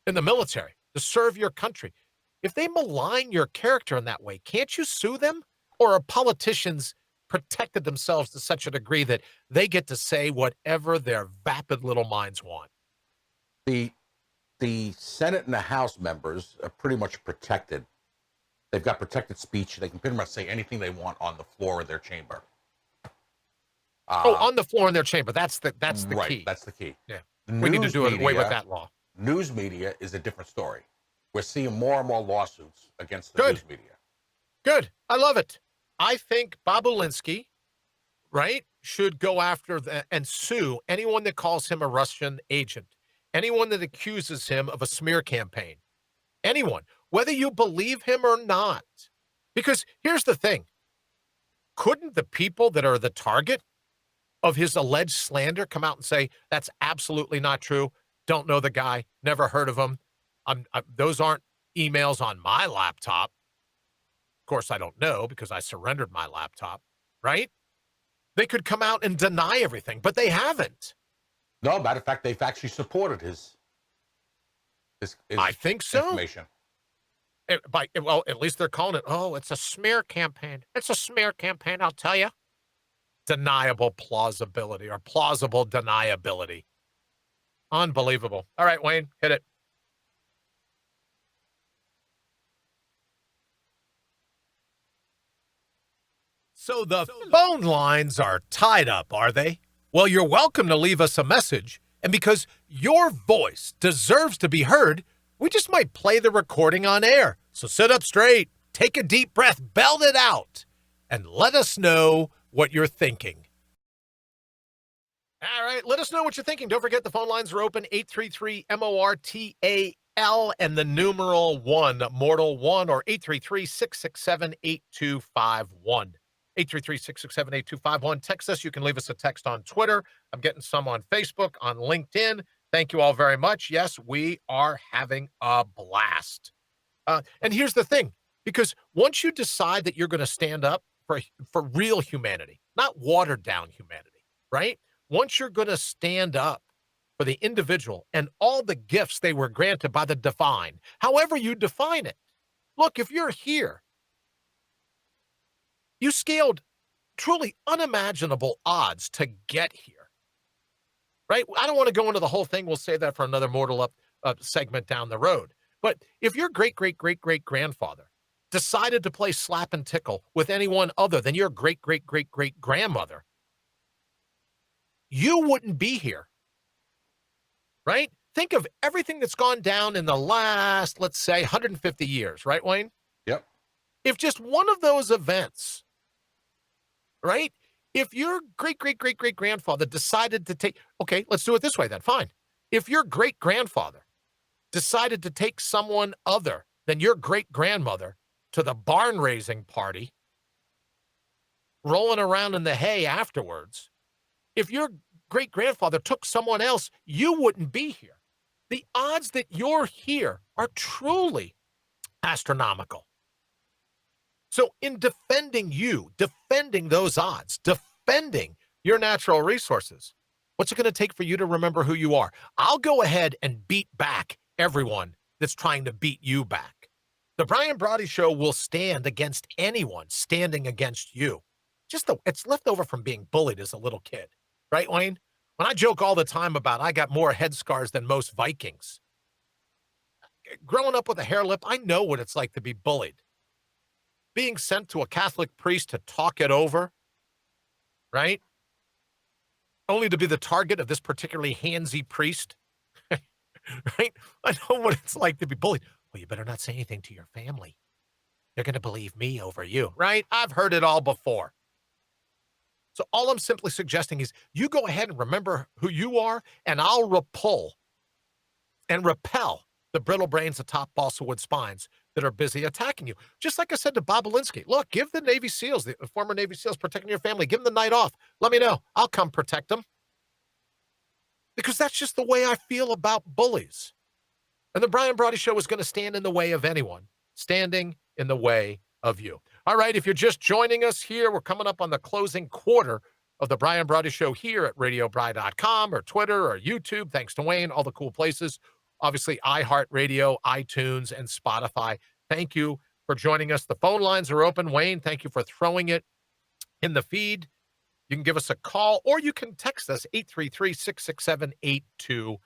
S1: in the military to serve your country, if they malign your character in that way, can't you sue them? Or are politicians protected themselves to such a degree that they get to say whatever their vapid little minds want?
S3: The Senate and the House members are pretty much protected. They've got protected speech. They can pretty much say anything they want on the floor of their chamber.
S1: On the floor in their chamber. That's the
S3: right,
S1: key.
S3: That's the key.
S1: Yeah. We need to do away with that law.
S3: News media is a different story. We're seeing more and more lawsuits against the news media.
S1: Good. I love it. I think Bobolinsky, right, should go after and sue anyone that calls him a Russian agent, anyone that accuses him of a smear campaign, anyone, whether you believe him or not. Because here's the thing. Couldn't the people that are the target of his alleged slander come out and say, that's absolutely not true, don't know the guy, never heard of him, those aren't emails on my laptop. Of course, I don't know because I surrendered my laptop, right? They could come out and deny everything, but they haven't.
S3: No, matter of fact, they've actually supported his
S1: I think so.
S3: Information.
S1: Well, at least they're calling it, oh, it's a smear campaign. It's a smear campaign, I'll tell you. Deniable plausibility or plausible deniability. Unbelievable. All right, Wayne, hit it. So the phone lines are tied up, are they? Well, you're welcome to leave us a message. And because your voice deserves to be heard, we just might play the recording on air. So sit up straight, take a deep breath, belt it out, and let us know what you're thinking. All right, let us know what you're thinking. Don't forget the phone lines are open, 833-MORTAL and the numeral 1, Mortal 1, or 833-667-8251. 833-667-8251. Text us. You can leave us a text on Twitter. I'm getting some on Facebook, on LinkedIn. Thank you all very much. Yes, we are having a blast. And here's the thing, because once you decide that you're going to stand up for real humanity, not watered down humanity, right? Once you're going to stand up for the individual and all the gifts they were granted by the divine, however you define it. Look, if you're here, you scaled truly unimaginable odds to get here, right? I don't want to go into the whole thing. We'll save that for another Mortal Up segment down the road. But if your great-great-great-great-grandfather decided to play slap and tickle with anyone other than your great-great-great-great-grandmother, you wouldn't be here, right? Think of everything that's gone down in the last, let's say, 150 years, right, Wayne?
S3: Yep.
S1: If just one of those events, right? If your great-great-great-great-grandfather decided to take, okay, let's do it this way then, fine. If your great-grandfather decided to take someone other than your great-grandmother to the barn raising party, rolling around in the hay afterwards, if your great-grandfather took someone else, you wouldn't be here. The odds that you're here are truly astronomical. So in defending you, defending those odds, defending your natural resources, what's it going to take for you to remember who you are? I'll go ahead and beat back everyone that's trying to beat you back. The Brian Brawdy Show will stand against anyone standing against you. It's left over from being bullied as a little kid. Right, Wayne? When I joke all the time about I got more head scars than most Vikings. Growing up with a hair lip, I know what it's like to be bullied. Being sent to a Catholic priest to talk it over, right? Only to be the target of this particularly handsy priest, right? I know what it's like to be bullied. Well, you better not say anything to your family. They're going to believe me over you, right? I've heard it all before. So all I'm simply suggesting is you go ahead and remember who you are, and I'll repel the brittle brains atop balsa wood spines that are busy attacking you. Just like I said to Bob Alinsky, look, give the Navy SEALs, the former Navy SEALs protecting your family, give them the night off. Let me know. I'll come protect them. Because that's just the way I feel about bullies. And the Brian Brawdy Show is going to stand in the way of anyone standing in the way of you. All right, if you're just joining us here, we're coming up on the closing quarter of the Brian Brawdy Show here at radiobri.com or Twitter or YouTube. Thanks to Wayne, all the cool places. Obviously, iHeartRadio, iTunes, and Spotify. Thank you for joining us. The phone lines are open. Wayne, thank you for throwing it in the feed. You can give us a call or you can text us 833-667-8251.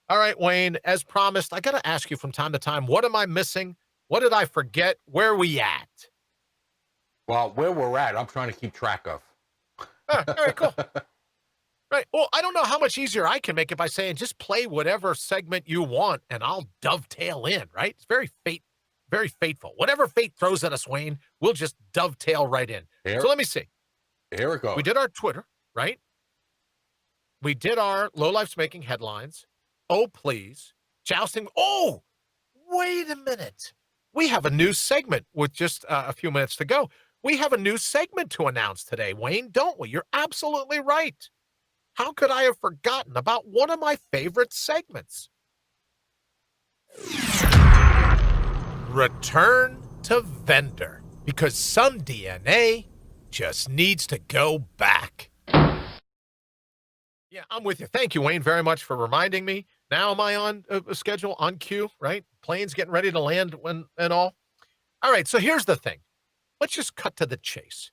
S1: All right, Wayne, as promised, I got to ask you from time to time, what am I missing? What did I forget? Where are we at?
S3: Well, where we're at, I'm trying to keep track of.
S1: All right, cool. Right. Well, I don't know how much easier I can make it by saying just play whatever segment you want and I'll dovetail in, right? It's very fateful. Whatever fate throws at us, Wayne, we'll just dovetail right in. So let me see.
S3: Here we go.
S1: We did our Twitter, right? We did our Low Life's Making headlines. Oh, please. Jousting. Oh, wait a minute. We have a new segment with just a few minutes to go. We have a new segment to announce today, Wayne, don't we? You're absolutely right. How could I have forgotten about one of my favorite segments? Return to vendor, because some DNA just needs to go back. Yeah, I'm with you. Thank you, Wayne, very much for reminding me. Now am I on a schedule, on cue, right? Planes getting ready to land and all. All right, so here's the thing. Let's just cut to the chase.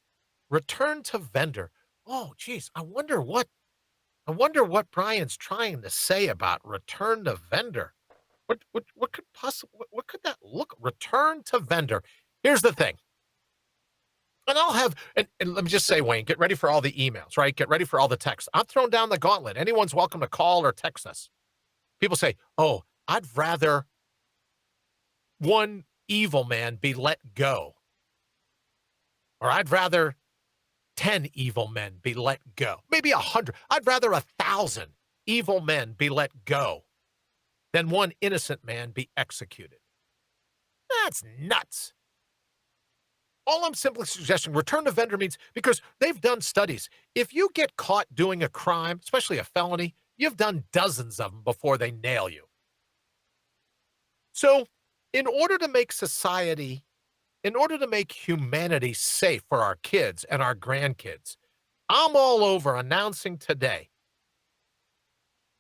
S1: Return to vendor. Oh, geez, I wonder what I wonder what Brian's trying to say about return to vendor. What could possibly what could that look return to vendor? Here's the thing. And I'll have and let me just say, Wayne, get ready for all the emails, right? Get ready for all the texts. I'm throwing down the gauntlet. Anyone's welcome to call or text us. People say, "Oh, I'd rather one evil man be let go, or I'd rather 10 evil men be let go. Maybe 100. I'd rather 1,000 evil men be let go than one innocent man be executed." That's nuts. All I'm simply suggesting, return to vendor means, because they've done studies. If you get caught doing a crime, especially a felony, you've done dozens of them before they nail you. So, in order to make society, in order to make humanity safe for our kids and our grandkids, I'm all over announcing today,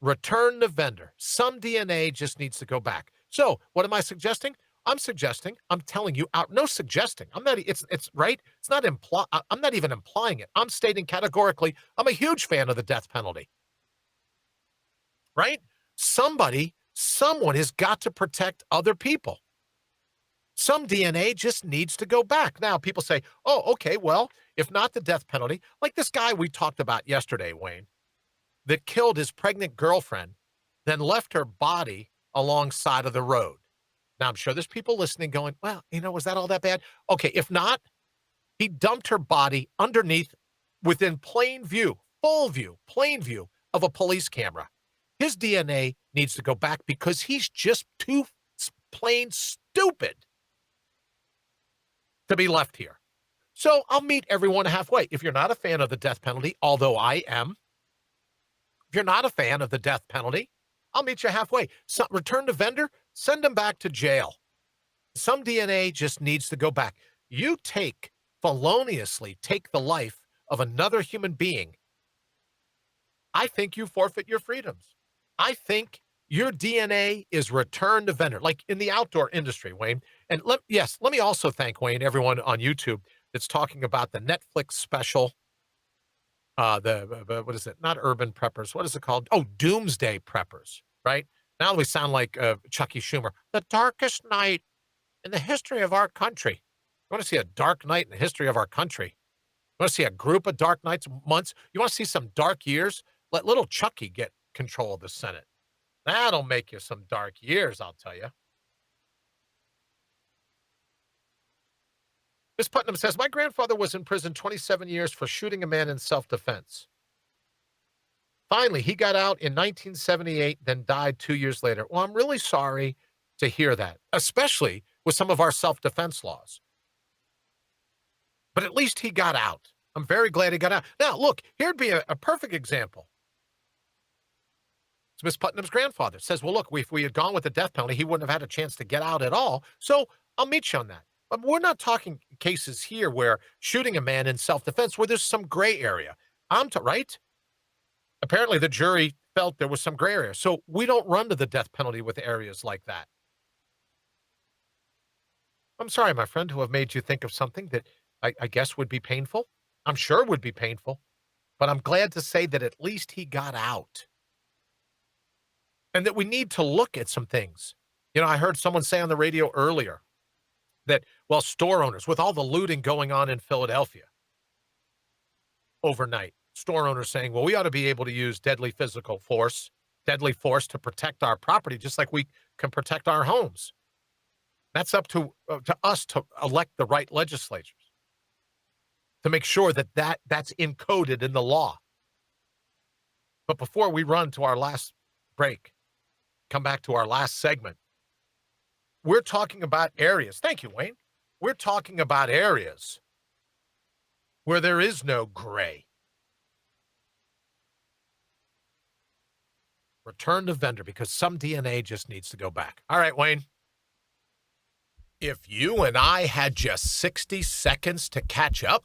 S1: return to vendor. Some DNA just needs to go back. So, what am I suggesting? I'm telling you out, no suggesting. I'm not, it's right. It's not I'm not even implying it. I'm stating categorically, I'm a huge fan of the death penalty. Right? Someone has got to protect other people. Some DNA just needs to go back. Now, people say, oh, okay, well, if not the death penalty, like this guy we talked about yesterday, Wayne, that killed his pregnant girlfriend, then left her body alongside of the road. Now, I'm sure there's people listening going, well, was that all that bad? Okay, if not, he dumped her body underneath, within plain view of a police camera. His DNA needs to go back because he's just too plain stupid to be left here. So I'll meet everyone halfway. If you're not a fan of the death penalty, although I am, if you're not a fan of the death penalty, I'll meet you halfway. So, return to vendor, send them back to jail. Some DNA just needs to go back. You feloniously take the life of another human being, I think you forfeit your freedoms. I think your DNA is returned to vendor, like in the outdoor industry, Wayne. And let me also thank, Wayne, everyone on YouTube that's talking about the Netflix special. What is it? Not urban preppers. What is it called? Oh, doomsday preppers, right? Now we sound like Chucky Schumer. The darkest night in the history of our country. You want to see a dark night in the history of our country? You want to see a group of dark nights, months? You want to see some dark years? Let little Chucky get control of the Senate. That'll make you some dark years, I'll tell you. Miss Putnam says, my grandfather was in prison 27 years for shooting a man in self-defense. Finally, he got out in 1978, then died 2 years later. Well, I'm really sorry to hear that, especially with some of our self-defense laws. But at least he got out. I'm very glad he got out. Now, look, here'd be a perfect example. It's Miss Putnam's grandfather. Says, well, look, if we had gone with the death penalty, he wouldn't have had a chance to get out at all. So I'll meet you on that. But we're not talking cases here where shooting a man in self-defense, where there's some gray area. Right? Apparently, the jury felt there was some gray area. So we don't run to the death penalty with areas like that. I'm sorry, my friend, to have made you think of something that I guess would be painful. I'm sure would be painful. But I'm glad to say that at least he got out. And that we need to look at some things. I heard someone say on the radio earlier that, well, store owners, with all the looting going on in Philadelphia overnight, store owners saying, well, we ought to be able to use deadly force to protect our property, just like we can protect our homes. That's up to us to elect the right legislatures to make sure that that's encoded in the law. But before we run to our last break, come back to our last segment, we're talking about areas. Thank you, Wayne. We're talking about areas where there is no gray. Return to vendor, because some DNA just needs to go back. All right, Wayne. If you and I had just 60 seconds to catch up,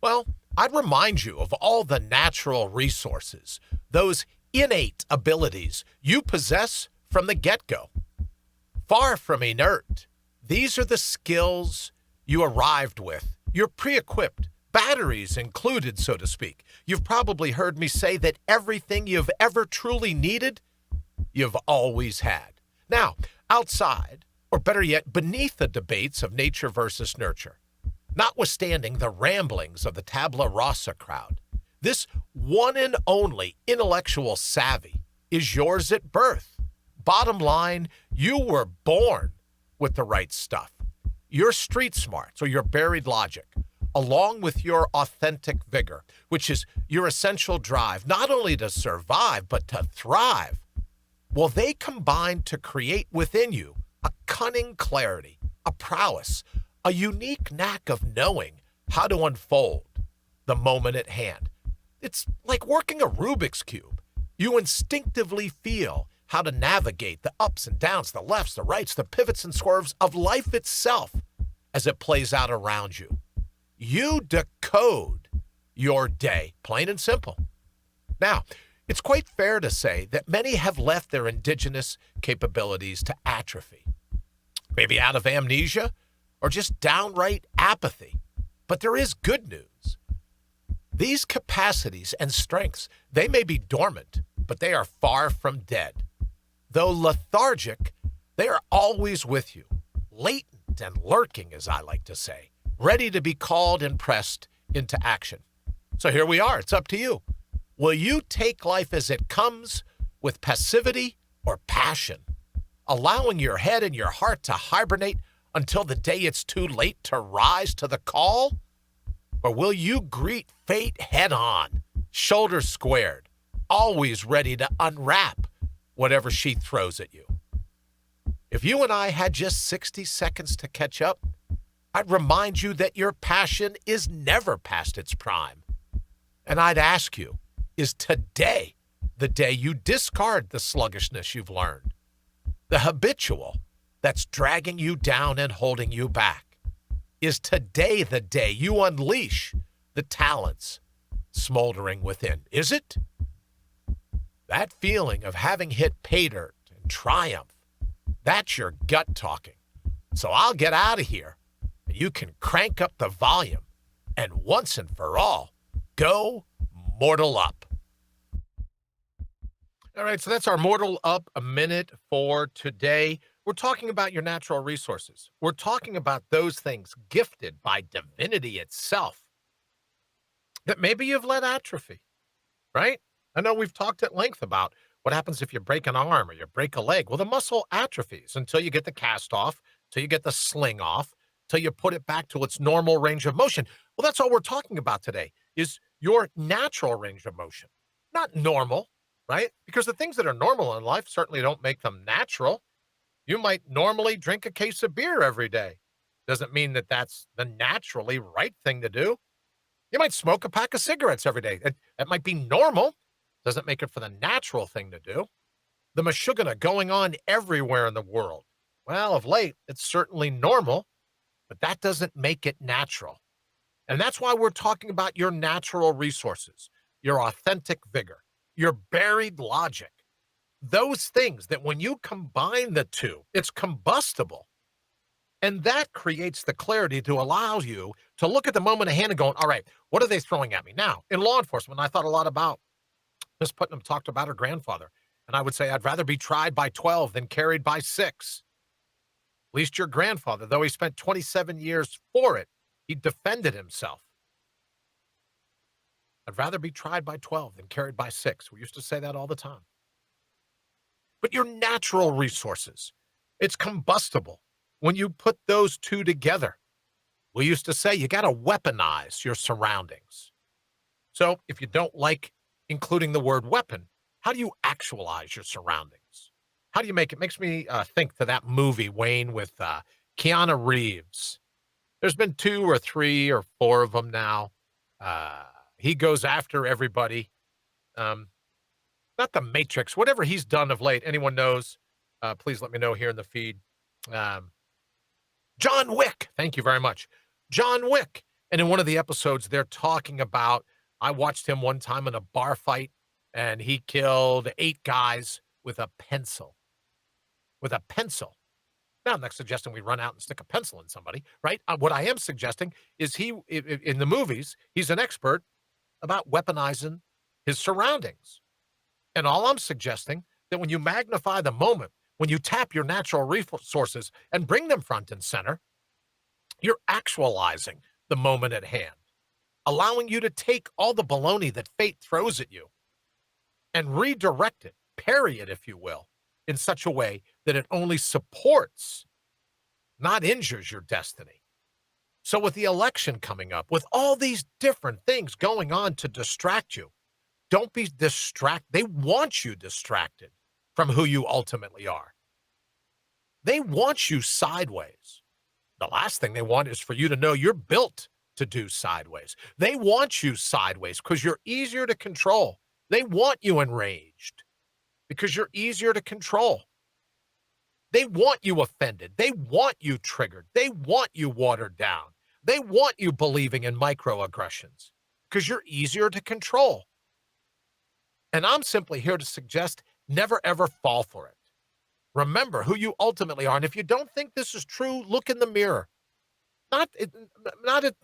S1: well, I'd remind you of all the natural resources, those innate abilities you possess from the get-go. Far from inert, these are the skills you arrived with. You're pre-equipped batteries included, so to speak. You've probably heard me say that everything you've ever truly needed, you've always had. Now, outside, or better yet, beneath the debates of nature versus nurture, notwithstanding the ramblings of the tabula rasa crowd, this one and only intellectual savvy is yours at birth. Bottom line, you were born with the right stuff. Your street smarts or your buried logic, along with your authentic vigor, which is your essential drive, not only to survive, but to thrive, well, they combine to create within you a cunning clarity, a prowess, a unique knack of knowing how to unfold the moment at hand. It's like working a Rubik's Cube. You instinctively feel how to navigate the ups and downs, the lefts, the rights, the pivots and swerves of life itself as it plays out around you. You decode your day, plain and simple. Now, it's quite fair to say that many have left their indigenous capabilities to atrophy, maybe out of amnesia or just downright apathy. But there is good news. These capacities and strengths, they may be dormant, but they are far from dead. Though lethargic, they are always with you, latent and lurking, as I like to say, ready to be called and pressed into action. So here we are. It's up to you. Will you take life as it comes with passivity or passion, allowing your head and your heart to hibernate until the day it's too late to rise to the call? Or will you greet fate head on, shoulders squared, always ready to unwrap whatever she throws at you? If you and I had just 60 seconds to catch up, I'd remind you that your passion is never past its prime. And I'd ask you, is today the day you discard the sluggishness you've learned, the habitual that's dragging you down and holding you back? Is today the day you unleash the talents smoldering within? Is it? That feeling of having hit pay dirt and triumph, that's your gut talking. So I'll get out of here, and you can crank up the volume and once and for all, go mortal up. All right, so that's our mortal up a minute for today. We're talking about your natural resources. We're talking about those things gifted by divinity itself that maybe you've let atrophy, right? I know we've talked at length about what happens if you break an arm or you break a leg. Well, the muscle atrophies until you get the cast off, till you get the sling off, till you put it back to its normal range of motion. Well, that's all we're talking about today is your natural range of motion, not normal, right? Because the things that are normal in life certainly don't make them natural. You might normally drink a case of beer every day. Doesn't mean that that's the naturally right thing to do. You might smoke a pack of cigarettes every day. That might be normal. Doesn't make it for the natural thing to do. The mashugana going on everywhere in the world. Well, of late, it's certainly normal, but that doesn't make it natural. And that's why we're talking about your natural resources, your authentic vigor, your buried logic. Those things that when you combine the two, it's combustible. And that creates the clarity to allow you to look at the moment at hand and going, all right, what are they throwing at me? Now, in law enforcement, I thought a lot about Miss Putnam talked about her grandfather. And I would say, I'd rather be tried by 12 than carried by 6. At least your grandfather, though he spent 27 years for it, he defended himself. I'd rather be tried by 12 than carried by 6. We used to say that all the time. But your natural resources, it's combustible when you put those two together. We used to say you got to weaponize your surroundings. So if you don't like including the word weapon, how do you actualize your surroundings? How do you make it? Makes me think to that movie, Wayne, with Keanu Reeves. There's been 2 or 3 or 4 of them now. He goes after everybody. Not the Matrix, whatever he's done of late. Anyone knows, please let me know here in the feed. John Wick. Thank you very much. John Wick. And in one of the episodes, they're talking about, I watched him one time in a bar fight, and he killed 8 guys with a pencil. With a pencil. Now, I'm not suggesting we run out and stick a pencil in somebody, right? What I am suggesting is in the movies, he's an expert about weaponizing his surroundings. And all I'm suggesting that when you magnify the moment, when you tap your natural resources and bring them front and center, you're actualizing the moment at hand, allowing you to take all the baloney that fate throws at you and redirect it, parry it, if you will, in such a way that it only supports, not injures your destiny. So with the election coming up, with all these different things going on to distract you, don't be distracted. They want you distracted from who you ultimately are. They want you sideways. The last thing they want is for you to know you're built to do sideways. They want you sideways because you're easier to control. They want you enraged because you're easier to control. They want you offended. They want you triggered. They want you watered down. They want you believing in microaggressions because you're easier to control. And I'm simply here to suggest never, ever fall for it. Remember who you ultimately are. And if you don't think this is true, look in the mirror. Not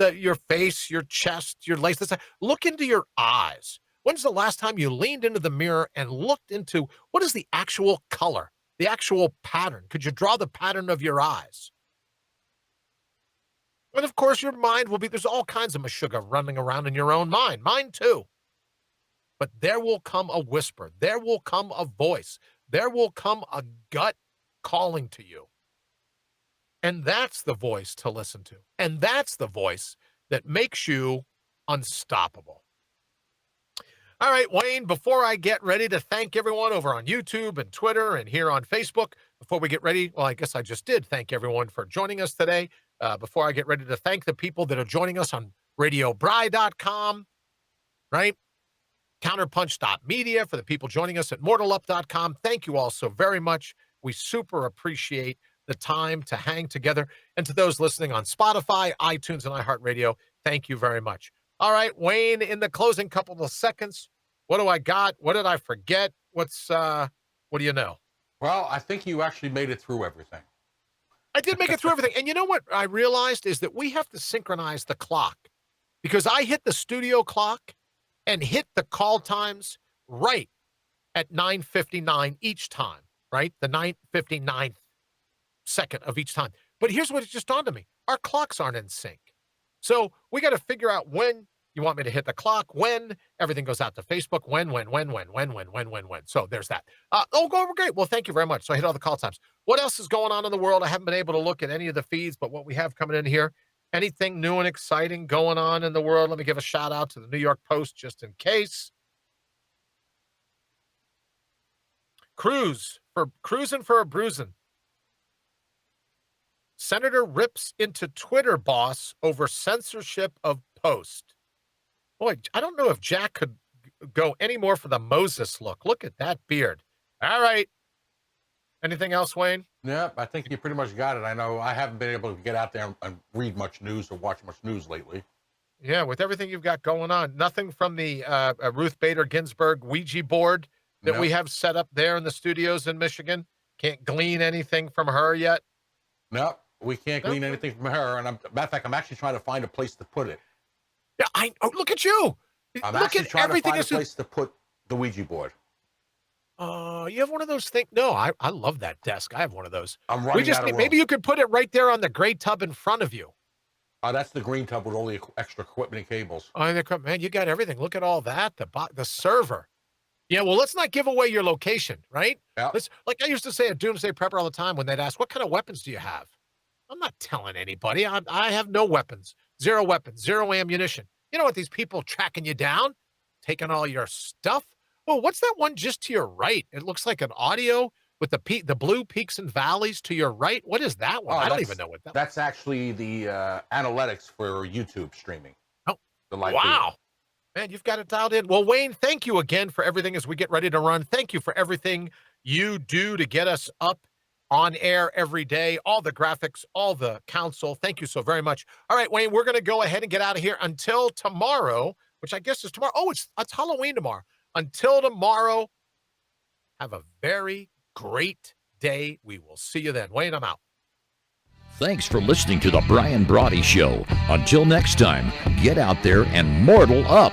S1: at your face, your chest, your legs. Look into your eyes. When's the last time you leaned into the mirror and looked into what is the actual color, the actual pattern? Could you draw the pattern of your eyes? And of course, your mind will be, there's all kinds of mashuga running around in your own mind. Mine too. But there will come a whisper. There will come a voice. There will come a gut calling to you. And that's the voice to listen to. And that's the voice that makes you unstoppable. All right, Wayne, before I get ready to thank everyone over on YouTube and Twitter and here on Facebook, before we get ready, well, I guess I just did thank everyone for joining us today. Before I get ready to thank the people that are joining us on RadioBry.com, right? Counterpunch.media for the people joining us at mortalup.com. Thank you all so very much. We super appreciate the time to hang together. And to those listening on Spotify, iTunes, and iHeartRadio, thank you very much. All right, Wayne, in the closing couple of seconds, what do I got? What did I forget? What do you know?
S3: Well, I think you actually made it through everything.
S1: I did make it through everything. And you know what I realized is that we have to synchronize the clock because I hit the studio clock and hit the call times right at 9:59 each time, right? The 9:59th second of each time. But here's what it just dawned on me. Our clocks aren't in sync. So we got to figure out when you want me to hit the clock, when everything goes out to Facebook, when. So there's that. Great. Well, thank you very much. So I hit all the call times. What else is going on in the world? I haven't been able to look at any of the feeds, but what we have coming in here, anything new and exciting going on in the world? Let me give a shout out to the New York Post just in case. Cruising for a bruising. Senator rips into Twitter boss over censorship of post. Boy, I don't know if Jack could go any more for the Moses look. Look at that beard. All right. Anything else, Wayne?
S3: Yeah, I think you pretty much got it. I know I haven't been able to get out there and read much news or watch much news lately.
S1: Yeah, with everything you've got going on, nothing from the Ruth Bader Ginsburg Ouija board that we have set up there in the studios in Michigan. Can't glean anything from her yet.
S3: No, we can't glean anything from her. And matter of fact, I'm actually trying to find a place to put it.
S1: Yeah, look at you.
S3: I'm
S1: look
S3: actually
S1: at
S3: trying
S1: everything
S3: to find a place to put the Ouija board.
S1: You have one of those things? No, I love that desk. I have one of those.
S3: I'm running out of room.
S1: Maybe you could put it right there on the gray tub in front of you.
S3: That's the green tub with all the extra equipment and cables.
S1: Oh, man, you got everything. Look at all that. The server. Yeah, well, let's not give away your location, right?
S3: Yeah.
S1: Like I used to say at Doomsday Prepper all the time when they'd ask, what kind of weapons do you have? I'm not telling anybody. I have no weapons. Zero weapons. Zero ammunition. You know what? These people tracking you down, taking all your stuff. Oh, what's that one just to your right? It looks like an audio with the blue peaks and valleys to your right. What is that one? I don't even know what that.
S3: That's actually the analytics for YouTube streaming.
S1: Oh,
S3: the live
S1: wow.
S3: feed.
S1: Man, you've got it dialed in. Well, Wayne, thank you again for everything as we get ready to run. Thank you for everything you do to get us up on air every day, all the graphics, all the counsel. Thank you so very much. All right, Wayne, we're going to go ahead and get out of here until tomorrow, which I guess is tomorrow. Oh, it's Halloween tomorrow. Until tomorrow, have a very great day. We will see you then. Wayne, I'm out.
S2: Thanks for listening to the Brian Brawdy Show. Until next time, get out there and mortal up.